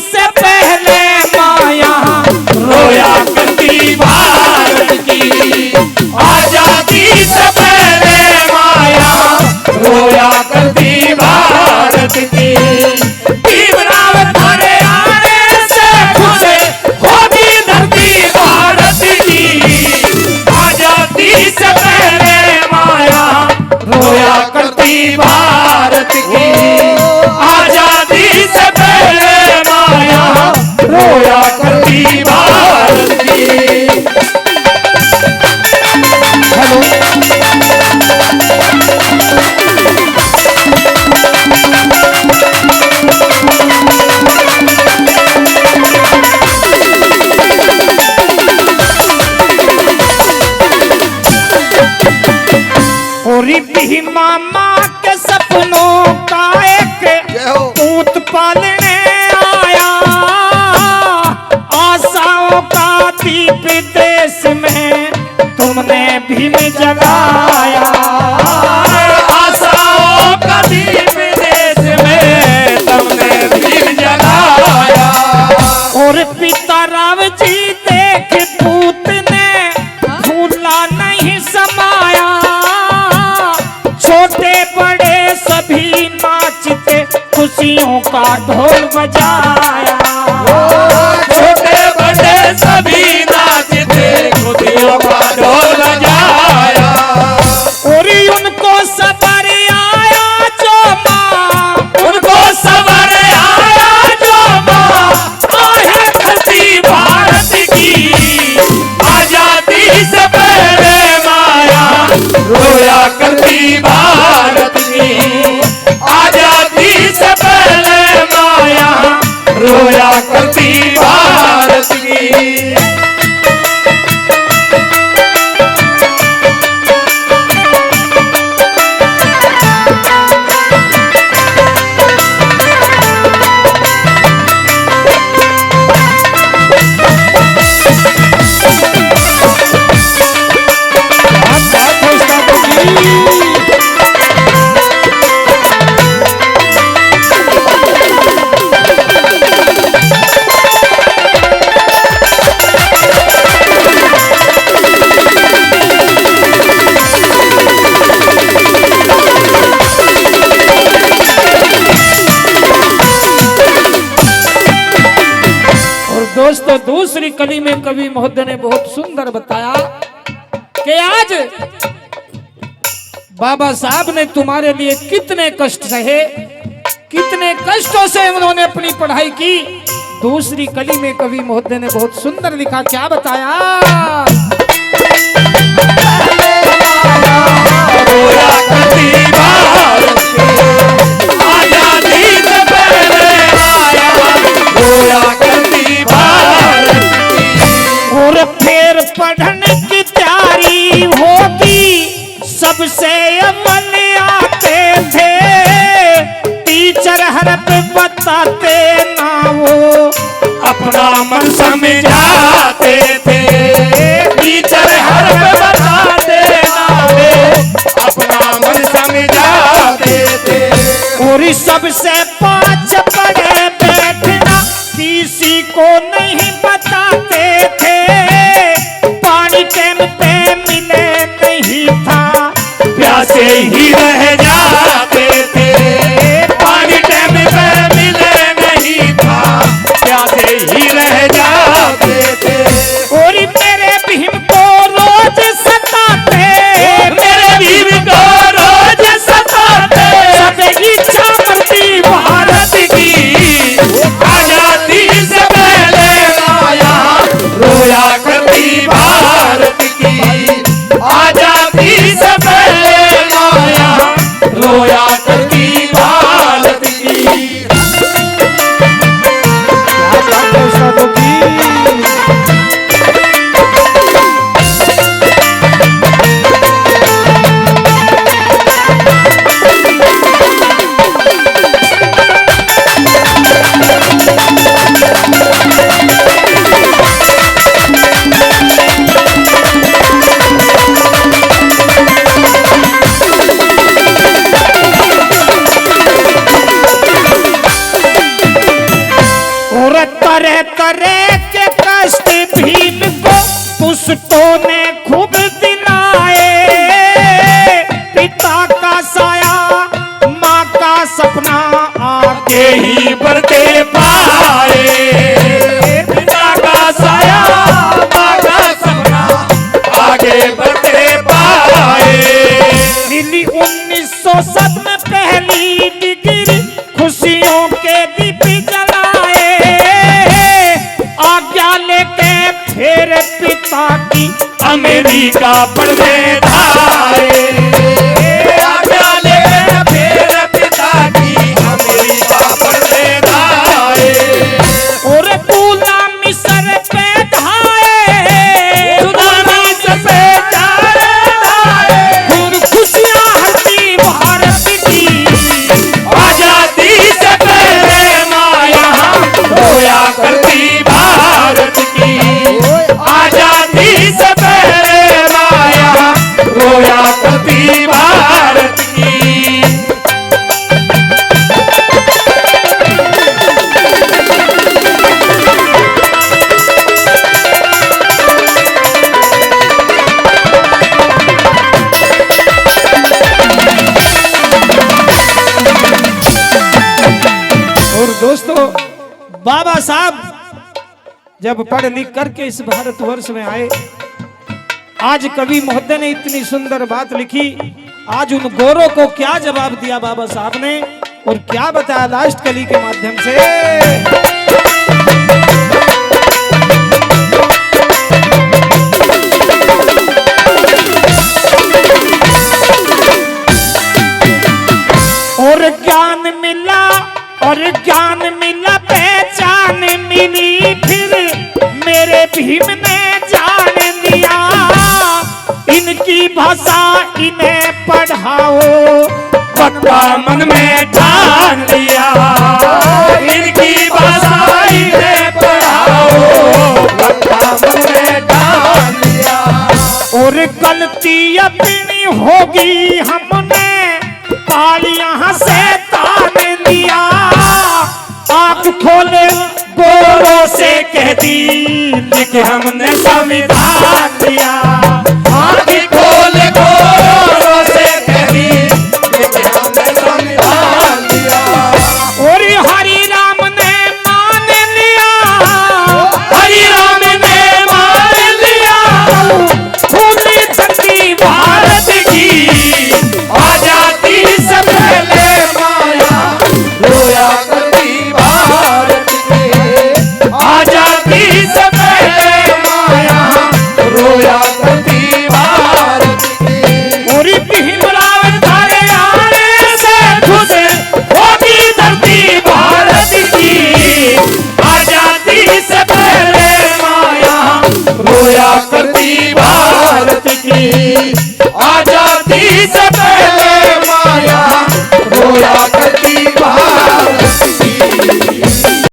से पहले माया रोया करती भारत की, आजादी से पहले माया रोया करती भारत की। भीमराव थाने आने से खुश होगी धरती भारत की, आजादी से पहले माया रोया करती भारत की, आजादी से पहले माया रोया करती भारत की। भीमा माँ के सपनों का एक पूत पालने आया, आशाओं का दीप देश में तुमने भीम जगाया, आशाओं का दीप देश में तुमने भीम जगाया। और पिता राव जी देख पूत ने भूला नहीं समाया, छोटे बड़े सभी नाचते खुशियों का ढोल बजाया, छोटे बड़े सभी नाचते खुशियों का ढोल बजाया। और उनको सबर आया जो माँ, उनको सबर आया जो माँ आहे धरती भारत की, आजादी से पहले माया रोया करती भारत की, आजादी से पहले माया रोया करती भारत की। दोस्तों दूसरी कली में कवि महोदय ने बहुत सुंदर बताया कि आज बाबा साहब ने तुम्हारे लिए कितने कष्ट सहे, कितने कष्टों से उन्होंने अपनी पढ़ाई की। दूसरी कली में कवि महोदय ने बहुत सुंदर लिखा, क्या बताया, रोया करती भारत की, आजादी से पहले माया रोया करती भारत की। और फिर पढ़ने की तैयारी होगी सबसे अमल आते थे, टीचर हरफ बताते ना वो अपना मन समझाते थे, टीचर हरफ बताते ना वो अपना मन समझाते थे। और सबसे पाँच पढ़े बैठना किसी को नहीं बताते थे, पानी टाइम पे मिले नहीं था प्यासे ही रह जाते थे, पानी टाइम पे मिले नहीं था प्यासे ही रह जाते थे। और मेरे भीम को रोज सताते, मेरे भीम को रोज सताते, सब इच्छा मरती भारत की, के ही बढ़ते पाए, पिता का साया माँ का सपना आगे बढ़ते पाए। मिली 1907 में पहली डिग्री, खुशियों के दीप जलाए, आज्ञा लेके फिर पिता की अमेरिका पढ़ने धारे, आज्ञा लेके फिर पिता की अमेरिका पढ़ने धारे। और पूना मिस्र पे ढाए, सुनामी से धारे, खुशियां हरती भारत की, आजादी से पहले माँ यहाँ रोया करती भारत की, आजादी से पहले माँ यहाँ रोया करती भारत की। और दोस्तों, बाबा साहब जब पढ़ लिख करके इस भारतवर्ष में आए, आज कवि महोदय ने इतनी सुंदर बात लिखी। आज उन गोरों को क्या जवाब दिया बाबा साहब ने और क्या बताया लास्ट कली के माध्यम से। और ज्ञान मिला पहचान मिली, फिर मेरे भीम ने जान लिया, इनकी भाषा इन्हें पढ़ाओ, पक्का मन में ठान लिया, इनकी भाषा इन्हें पढ़ाओ, पक्का मन में ठान लिया। और गलती अपनी होगी हमने पाल यहाँ से तान लिया, आँख खोले गोरों से कह दी कि हमने संविधान दिया, आँख खोले गोरों से कह दी कि हमने संविधान दिया। और हरि राम ने मान लिया, हरि राम ने मान लिया, भूमि झंडी भारत की आजादी से पहले माया रोया करती भारत की, आजादी से पहले माया रोया करती भारत की। और भीमराव तारे आने से खुश होगी धरती भारत की, आजादी से पहले माया रोया करती भारत की, आजादी से